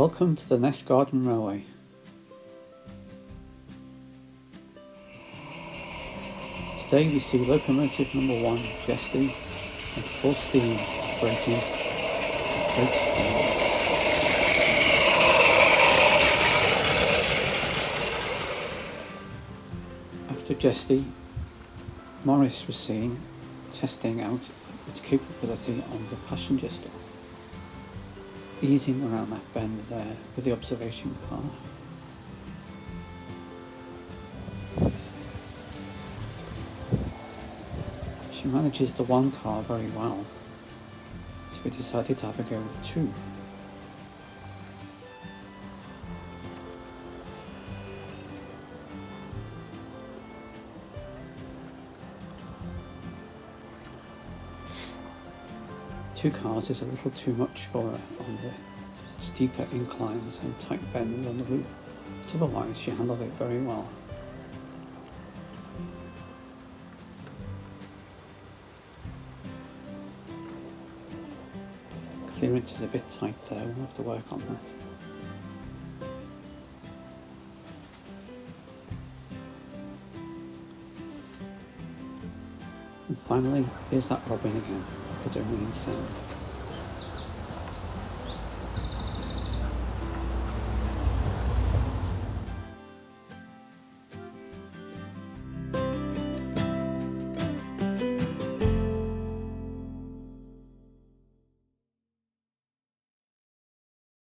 Welcome to the Ness Garden Railway. Today we see locomotive number 1, Jesty, at full steam, operating at great speed. After Jesty, Morys was seen testing out its capability on the passenger stop, easing around that bend there with the observation car. She manages the one car very well, so we decided to have a go with 2. Two cars is a little too much for her on the steeper inclines and tight bends on the loop, but otherwise she handled it very well. Clearance is a bit tight there, we'll have to work on that. And finally, here's that robin again, but only in sound.